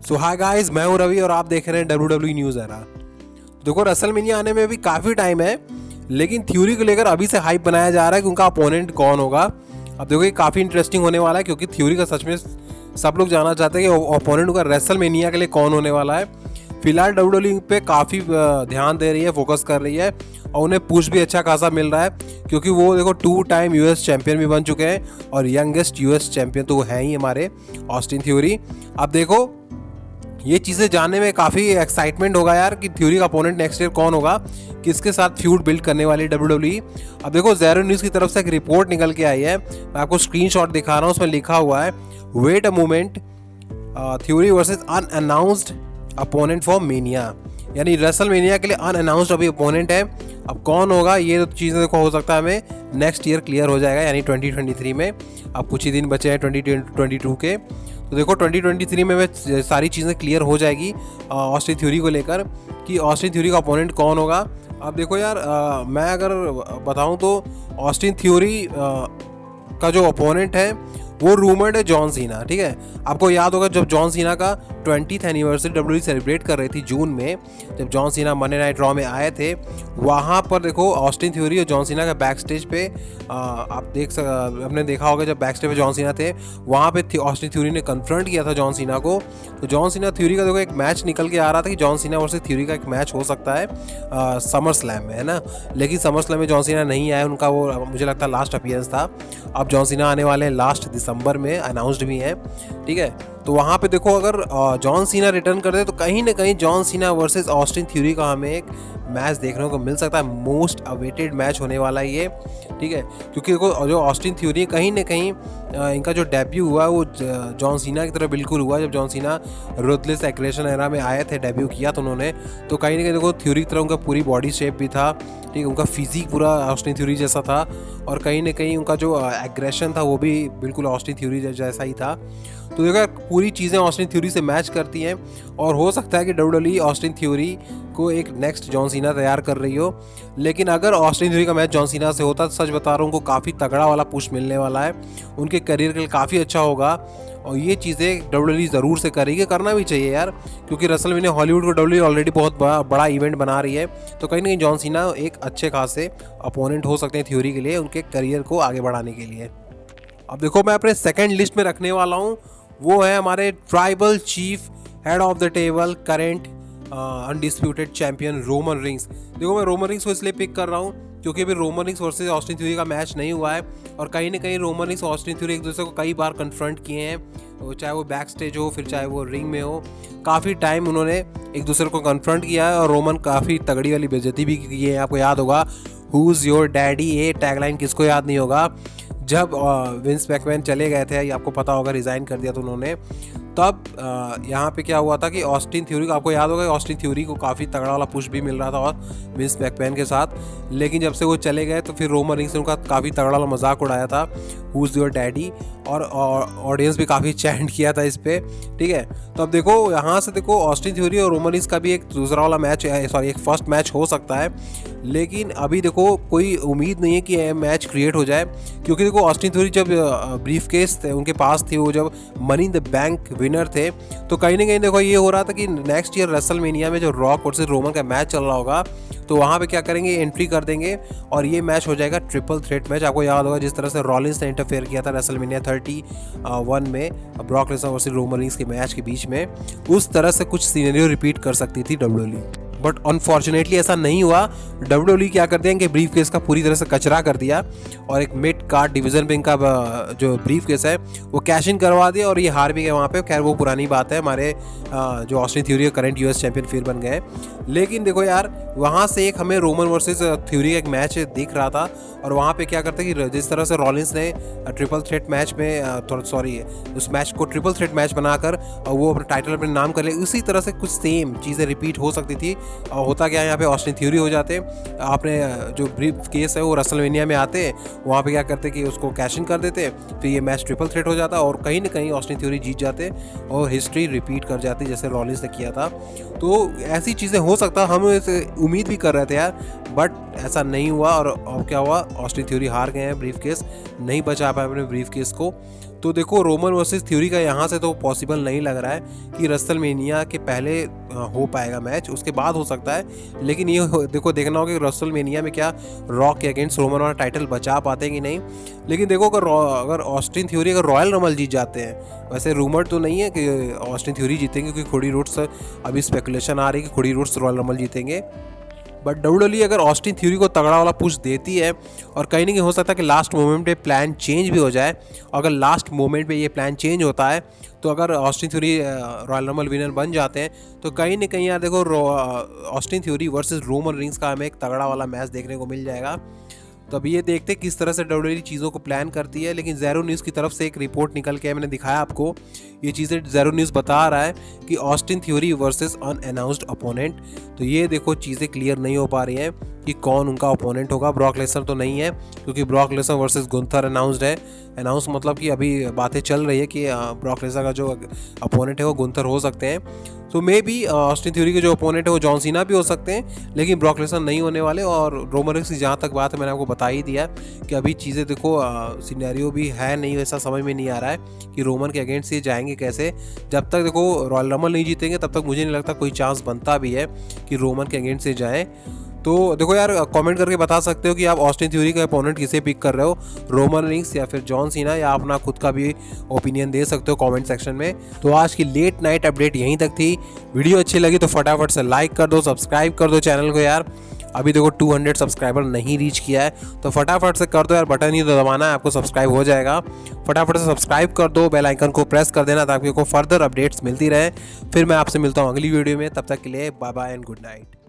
सो hi guys, मैं हूं रवि और आप देख रहे हैं WWE न्यूज़ एरा। देखो, रेसलमेनिया आने में अभी काफ़ी टाइम है, लेकिन थ्योरी को लेकर अभी से हाइप बनाया जा रहा है कि उनका अपोनेंट कौन होगा। अब देखो, ये काफ़ी इंटरेस्टिंग होने वाला है क्योंकि थ्योरी का सच में सब लोग जानना चाहते हैं कि अपोनेंट उनका रेसलमेनिया के लिए कौन होने वाला है। फिलहाल WWE पे काफ़ी ध्यान दे रही है, फोकस कर रही है और उन्हें पुश भी अच्छा खासा मिल रहा है क्योंकि वो देखो 2 टाइम यूएस चैंपियन भी बन चुके हैं और यंगेस्ट यूएस चैंपियन तो वो है ही हमारे ऑस्टिन थ्योरी। अब देखो, ये चीज़ें जानने में काफ़ी एक्साइटमेंट होगा यार कि थ्योरी का अपोनेंट नेक्स्ट ईयर कौन होगा, किसके साथ फ्यूड बिल्ड करने वाली WWE। अब देखो, ज़ेरो न्यूज़ की तरफ से एक रिपोर्ट निकल के आई है, मैं आपको स्क्रीनशॉट दिखा रहा हूँ। उसमें लिखा हुआ है, wait a moment, theory versus unannounced opponent for mania. यानी रेसलमेनिया के लिए अनअनाउंस्ड अभी अपोनेंट है। अब कौन होगा, ये तो चीज़ें देखो हो सकता है हमें नेक्स्ट ईयर क्लियर हो जाएगा, यानी 2023 में। अब कुछ ही दिन बचे हैं 2022 के, तो देखो 2023 में सारी चीज़ें क्लियर हो जाएगी ऑस्टिन थ्योरी को लेकर कि ऑस्टिन थ्योरी का अपोनेंट कौन होगा। अब देखो यार, मैं अगर बताऊं तो ऑस्टिन थ्योरी का जो अपोनेंट है वो रूमर्ड है जॉन सीना। ठीक है, आपको याद होगा जब जॉन सीना का 20th एनिवर्सरी WWE सेलिब्रेट कर रही थी जून में, जब John Cena Monday night raw में आए थे, वहाँ पर देखो ऑस्टिन थ्योरी और जॉन सीना का बैक स्टेज पे आप आपने देखा होगा जब बैक स्टेज पे जॉन सीना थे, वहाँ पे ऑस्टिन थ्योरी ने कन्फ्रंट किया था जॉन सीना को। तो जॉन सीना थ्योरी का देखो एक मैच निकल के आ रहा था कि जॉन सीना वर्सेस थ्योरी का एक मैच हो सकता है समर स्लैम में, है ना। लेकिन समर स्लैम में जॉन सीना नहीं आया, उनका वो मुझे लगता है लास्ट अपीयरेंस था। अब जॉन सीना आने वाले हैं लास्ट दिसंबर में, अनाउंस्ड भी हैं। ठीक है, तो वहाँ पे देखो अगर जॉन सीना रिटर्न कर दे तो कहीं ना कहीं John Cena versus Austin theory का हमें एक मैच देखने को मिल सकता है। मोस्ट अवेटेड मैच होने वाला है ये। ठीक है, क्योंकि देखो जो ऑस्टिन थ्योरी कहीं ना कहीं इनका जो डेब्यू हुआ वो जॉन सीना की तरह बिल्कुल हुआ। जब John Cena ruthless aggression era में आए थे, डेब्यू किया था उन्होंने, तो कहीं ना कहीं देखो थ्योरी की तरह उनका पूरी बॉडी शेप भी था। ठीक है, उनका फिजिक पूरा ऑस्टिन थ्योरी जैसा था और कहीं ना कहीं उनका जो एग्रेशन था वो भी बिल्कुल ऑस्टिन थ्योरी जैसा ही था। तो देखो पूरी चीज़ें ऑस्टिन थ्योरी से मैच करती हैं और हो सकता है कि WWE ऑस्टिन थ्योरी को एक नेक्स्ट जॉन सीना तैयार कर रही हो। लेकिन अगर ऑस्टिन थ्योरी का मैच जॉन सीना से होता तो सच बता रहा हूँ उनको काफ़ी तगड़ा वाला पुश मिलने वाला है, उनके करियर के लिए काफ़ी अच्छा होगा। और ये चीज़ें WWE ज़रूर से करेगी, करना भी चाहिए यार, क्योंकि रेसलमेनिया हॉलीवुड को WWE ऑलरेडी बहुत बड़ा इवेंट बना रही है। तो कहीं ना कहीं जॉन सीना एक अच्छे खासे अपोनेंट हो सकते हैं थ्योरी के लिए, उनके करियर को आगे बढ़ाने के लिए। अब देखो, मैं अपने सेकंड लिस्ट में रखने वाला हूँ, वो है हमारे tribal chief head of the table current undisputed champion Roman rings. देखो, मैं रोमन रिंग्स को इसलिए पिक कर रहा हूँ क्योंकि अभी Roman rings versus Austin theory का मैच नहीं हुआ है और कहीं ना कहीं रोमन रिंग्स और ऑस्टिन थ्योरी एक दूसरे को कई बार कन्फ्रंट किए हैं, चाहे वो बैक स्टेज हो फिर चाहे वो रिंग में हो। काफ़ी टाइम उन्होंने एक दूसरे को कन्फ्रंट किया है और रोमन काफ़ी तगड़ी वाली बेइज्जती भी की है। आपको याद होगा हु इज़ योर डैडी, ये टैगलाइन किसको याद नहीं होगा। जब विंस मैकमैन चले गए थे, आपको पता होगा, रिज़ाइन कर दिया था उन्होंने, तब यहाँ पे क्या हुआ था कि ऑस्टिन थ्योरी, आपको याद होगा ऑस्टिन थ्योरी को काफ़ी तगड़ा वाला पुश भी मिल रहा था और विंस मैकमैन के साथ। लेकिन जब से वो चले गए तो फिर रोमन रिंग्स ने उनका काफ़ी तगड़ा वाला मजाक उड़ाया था, हु इज़ योर डैडी, और ऑडियंस भी काफ़ी चैंट किया था इस पर। ठीक है, तो अब देखो यहाँ से देखो ऑस्टिन थ्योरी और रोमन रिंग्स का भी एक दूसरा वाला मैच, सॉरी एक फर्स्ट मैच हो सकता है। लेकिन अभी देखो कोई उम्मीद नहीं है कि यह मैच क्रिएट हो जाए, क्योंकि देखो ऑस्टिन थ्योरी जब ब्रीफ केस थे उनके पास थी, वो जब money in the bank winner थे, तो कहीं ना कहीं देखो ये हो रहा था कि नेक्स्ट ईयर रेसलमेनिया में जो रॉक वर्सेस रोमन का मैच चल रहा होगा, तो वहाँ पे क्या करेंगे, एंट्री कर देंगे और ये मैच हो जाएगा ट्रिपल थ्रेट मैच। आपको याद होगा जिस तरह से रॉलिंस ने इंटरफेयर किया था रेसलमेनिया 31 में Brock Lesnar versus Roman rings के मैच के बीच में, उस तरह से कुछ सीनरियो रिपीट कर सकती थी WWE। बट अनफॉर्चुनेटली ऐसा नहीं हुआ। WWE क्या करते हैं कि ब्रीफ केस का पूरी तरह से कचरा कर दिया और एक मिड कार्ड डिवीजन पे इनका जो ब्रीफ केस है वो कैश इन करवा दिया और ये हार भी गए वहाँ पे। खैर वो पुरानी बात है, हमारे जो Austin theory current US champion फिर बन गए। लेकिन देखो यार, वहाँ से एक हमें रोमन वर्सेस थ्योरी का एक मैच दिख रहा था और वहाँ पे क्या करते कि जिस तरह से रॉलिंस ने ट्रिपल थ्रेट मैच में उस मैच को ट्रिपल थ्रेट मैच बनाकर वो अपने टाइटल अपने नाम कर ले, उसी तरह से कुछ सेम चीज़ें रिपीट हो सकती थी। होता क्या, यहाँ पे ऑस्टिन थ्योरी हो जाते, आपने जो ब्रीफ केस है वो रेसलमेनिया में आते, वहाँ पे क्या करते कि उसको कैश इन कर देते, फिर ये मैच ट्रिपल थ्रेट हो जाता और कहीं ना कहीं ऑस्टिन थ्योरी जीत जाते और हिस्ट्री रिपीट कर जाती जैसे रॉलिंस ने किया था। तो ऐसी चीज़ें हो सकता, हम उम्मीद भी कर रहे थे यार, बट ऐसा नहीं हुआ। और क्या हुआ, ऑस्टिन थ्योरी हार गए हैं, ब्रीफ केस नहीं बचा पाए अपने ब्रीफ केस को। तो देखो रोमन वर्सेस थ्योरी का यहाँ से तो पॉसिबल नहीं लग रहा है कि रसलमेनिया के पहले हो पाएगा मैच, उसके बाद हो सकता है। लेकिन ये देखो देखना होगा कि रसलमेनिया में क्या रॉक के अगेंस्ट रोमन वाला टाइटल बचा पाते हैं कि नहीं। लेकिन देखो अगर ऑस्टिन थ्योरी अगर रॉयल रंबल जीत जाते हैं, वैसे रूमर तो नहीं है कि ऑस्टिन थ्योरी जीतेंगे क्योंकि कोडी रोड्स अभी स्पेकुलेशन आ रही है कि कोडी रोड्स रॉयल रंबल जीतेंगे। बट WWE अगर ऑस्टिन थ्योरी को तगड़ा वाला पुश देती है और कहीं ना कहीं हो सकता है कि लास्ट मोमेंट पे प्लान चेंज भी हो जाए। अगर लास्ट मोमेंट पे ये प्लान चेंज होता है तो अगर Austin theory royal rumble winner बन जाते हैं तो कहीं ना कहीं यार देखो Austin theory versus Roman rings का हमें एक तगड़ा वाला मैच देखने को मिल जाएगा। तो अभी ये देखते हैं किस तरह से WWE चीज़ों को प्लान करती है। लेकिन ज़ेरो न्यूज़ की तरफ से एक रिपोर्ट निकल के मैंने दिखाया आपको, ये चीज़ें ज़ेरो न्यूज़ बता रहा है कि Austin theory versus unannounced opponent. तो ये देखो चीज़ें क्लियर नहीं हो पा रही हैं कि कौन उनका अपोनेंट होगा। ब्रॉक लेसनर तो नहीं है क्योंकि Brock Lesnar versus Gunther announced है। अनाउंस मतलब कि अभी बातें चल रही है कि ब्रॉक लेसनर का जो अपोनेंट है वो गुंथर हो सकते हैं। तो मे बी ऑस्टिन थ्योरी के जो अपोनेंट है वो जॉन सीना भी हो सकते हैं, लेकिन ब्रॉक लेसनर नहीं होने वाले। और रोमन रेंस की जहाँ तक बात है मैंने आपको बता ही दिया कि अभी चीज़ें देखो सिनेरियो भी है नहीं, वैसा समझ में नहीं आ रहा है कि रोमन के अगेंस्ट ये जाएंगे कैसे। जब तक देखो रॉयल रंबल नहीं जीतेंगे तब तक मुझे नहीं लगता कोई चांस बनता भी है कि रोमन के अगेंस्ट से जाएँ। तो देखो यार कमेंट करके बता सकते हो कि आप ऑस्टिन थ्योरी का अपोनेंट किसे पिक कर रहे हो, रोमन रिंग्स या फिर जॉन सीना, या अपना खुद का भी ओपिनियन दे सकते हो कमेंट सेक्शन में। तो आज की लेट नाइट अपडेट यहीं तक थी। वीडियो अच्छी लगी तो फटाफट से लाइक कर दो, सब्सक्राइब कर दो चैनल को यार। अभी देखो 200 सब्सक्राइबर नहीं रीच किया है तो फटाफट से कर दो यार, बटन ही तो दबाना है, आपको सब्सक्राइब हो जाएगा। फटाफट से सब्सक्राइब कर दो, बेल आइकन को प्रेस कर देना ताकि आपको फर्दर अपडेट्स मिलती रहे। फिर मैं आपसे मिलता हूँ अगली वीडियो में, तब तक के लिए bye bye and good night.